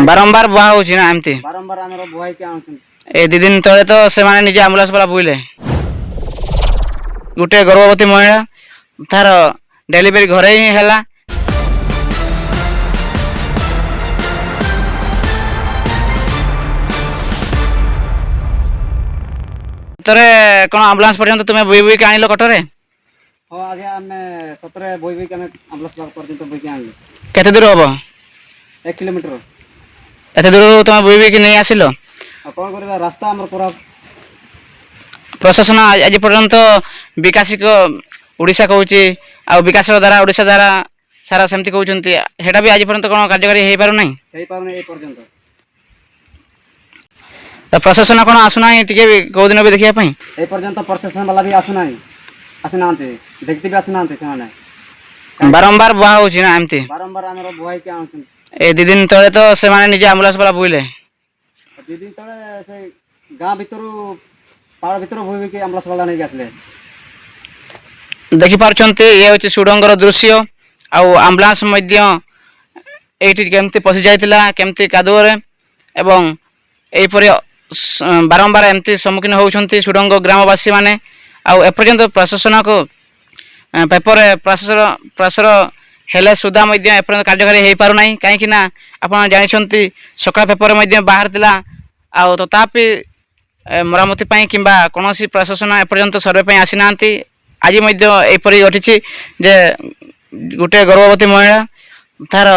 बारंबार बुआ होची ना एमती बारंबार आमर बुआई के आउछन ए दी दिन तले तो से माने निजे एम्बुलेंस वाला बुइले गुटे गर्भवती महिला तार डेलीवरी घरे ही हैला तरे कोन एम्बुलेंस पर्यंत तुमे बुई बुई के आनिलो कटरे हो आगे आमे सतरे बोई बोई के आमे एम्बुलेंस पर्यंत बोई के आनली केते दूर होबो 1 किलोमीटर एते दूर तुमे बुई बुई के नहीं आसिलो कोन करबा रास्ता हमर पूरा प्रशासन आज पर्यंत विकासिक ओडिशा कहूची आ विकास द्वारा ओडिशा द्वारा सारा सेमती कहउचंती हेटा भी आज पर्यंत कोन कार्यकारी हेई पारु नै हेई पारु नै ए पर्यंत तो प्रशासन कोन आसु नै टिके को दिन भी देखिया पई ए पर्यंत प्रशासन वाला भी आसु नै आसनांते देखते भी आसनांते से माने बारंबार बुआ होची ना एमती बारंबार आमर बुआई के आउछन ए दी दिन तले तो से माने निजे एम्बुलेंस वाला बुइले दी दिन तळे से गां भितरु पाड़ भितर बोई के एम्बुलेंस वाला नै आसले देखि पारछंती ये होची सुडंगर दृश्य आ एम्बुलेंस मध्य एठी केमती पसि जायतिला केमती कादुरे एवं एई परि बारंबार एमती सम्मुखीन होउछंती सुडंग ग्रामवासी माने आ एपर्यंत प्रशासन को पेपर प्रसर हेले सुधा मध्य एपर्यंत कार्यकारी हेई पारु नै काहे कि ना आपण जानिछंती सकाळ पेपर मध्य बाहर दिला आ तथापि मरामती पाई किंबा कोनोसी प्रशासन एपर्यंत सर्वे पाई आसी नांती आज मध्य एपरि घटिछि जे गुटे गर्भवती महिला तार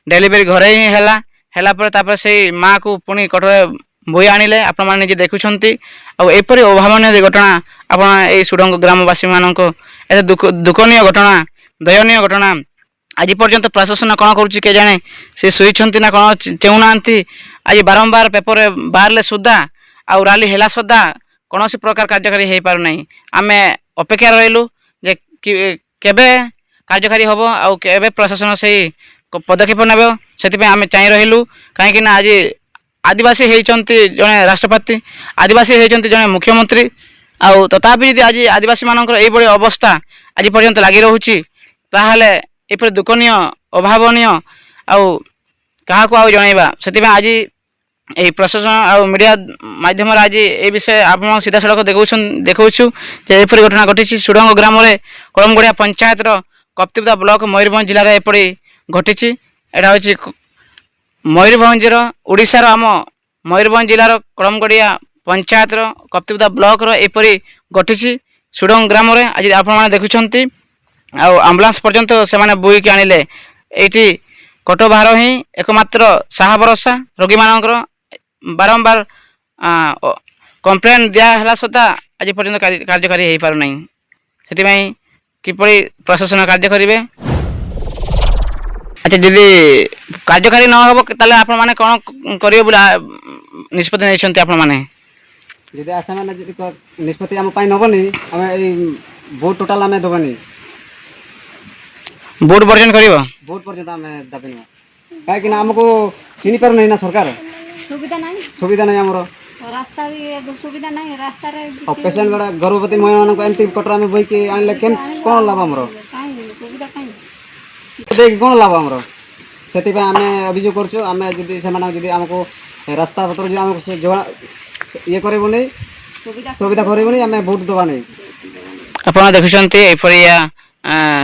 डेलीवरी घरे ही हैला पर तापर से माँ को पुणी कटरे बोई आनिले आपण माने जे देखुछंती आ एपरि अभावनीय घटना आपण ए सुडंग ग्रामवासी मानको एते दुखनीय घटना दयनीय घटना आज पर्यंत प्रशासन कोन करूछि के जाने से सोईछंती ना कोन चेउनांती आज बारंबार पेपर बाहरले सुद्धा आ राली हेला सुद्धा कोनोसी प्रकार कार्यकारी हेई पारु नै आमे अपेक्षा रहिलु जे केबे कार्यकारी होबो आ केबे प्रशासन से पदक्षेप नेबो सेति पे आमे चाहि रहिलु काहे कि ना आज आदिवासी हेइचंती जने राष्ट्रपति आदिवासी हेइचंती जने मुख्यमंत्री आ तथापि यदि आज आदिवासी मानकर एई बडी अवस्था आज पर्यंत लागि रहउची ताहाले एपर दुखनीय अभावनीय आ कहा को आ जणाइबा सेति पे आज ए प्रशासन आ मीडिया माध्यम आज ए विषय आप सीधा सड़क देखौछु जे एपरि घटना घटिछि सुडंग ग्राम रे कलमगड़िया पंचायत रो कप्तिबदा ब्लॉक मयूरभंज जिला रे एपरि घटिछि एटा होछि मयूरभंज रो ओडिसा रो आम मयूरभंज जिला रो कलमगड़िया पंचायत रो कप्तिबदा ब्लॉक रो एपरि घटिछि सुडंग ग्राम रे आज आप माने देखुछंती आ एम्बुलेंस पर्यंत से माने बुई के आनिले एठी कटो बाहर ही एकमात्र साहा भरोसा रोगी मानकर बारंबार कंप्लेन दिया हला सदा आज पर्यंत कार्यकारी हेई पारु नै सेति पई किपरि प्रशासन कार्य करिवे अच्छा यदि कार्यकारी न होबो ताले आपण माने कोन करियो बुला निष्पत्ति नै छंती आपण माने यदि आशा माने यदि निष्पत्ति हम पाई नबनी हम ए वोट टोटल हमें दबनी वोट वर्जन करिवो वोट पर्यंत हमें दबनी काहे कि ना हमको चिनी पारु नै ना सरकार सुविधा नहीं हमरो रास्ता भी सुविधा नहीं रास्ता रे पेशेंट बड़ा गर्भवती महिला को एमती कटरा में बोई के आनले केन कोन लाभ हमरो सुविधा काई देख कोन लाभ हमरो सेति पे हमें अभियोग करछु हमें जदी से माने जदी हमको रास्ता पत्र जे हमको जोड़ा ये करबो नै सुविधा करबो नै हमें वोट दबा नै आपण देखुछंती एपरिया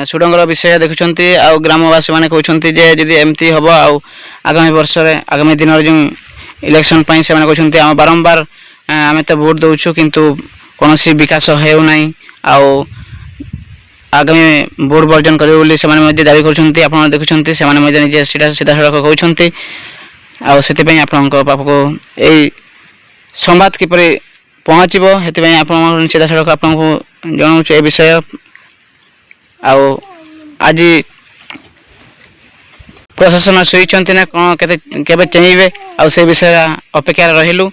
सुडंगर विषय देखुछंती आ ग्रामवासी माने कहउछंती जे जदी एमती हबो आ आगामी वर्ष रे आगामी दिन रे जो इलेक्शन पाई से माने कहउछंती हम बारंबार आमे तो वोट दउछु किंतु कोनोसी विकास हेउ नै आ आगामी वोट वर्जन करियो बोली से माने मध्ये दाबी करछंती आपण देखुछंती से माने मध्ये निजे सीधा सड़क कहउछंती आ सेति पई आपनक पापको एई संवाद किपरि पहुँचबो हेति पई आपण सीधा सड़क आपनको जणाउछु ए विषय आ आज प्रशासन सोईछंती ना केबे चेइबे आ से विषय अपेक्षा रहिलु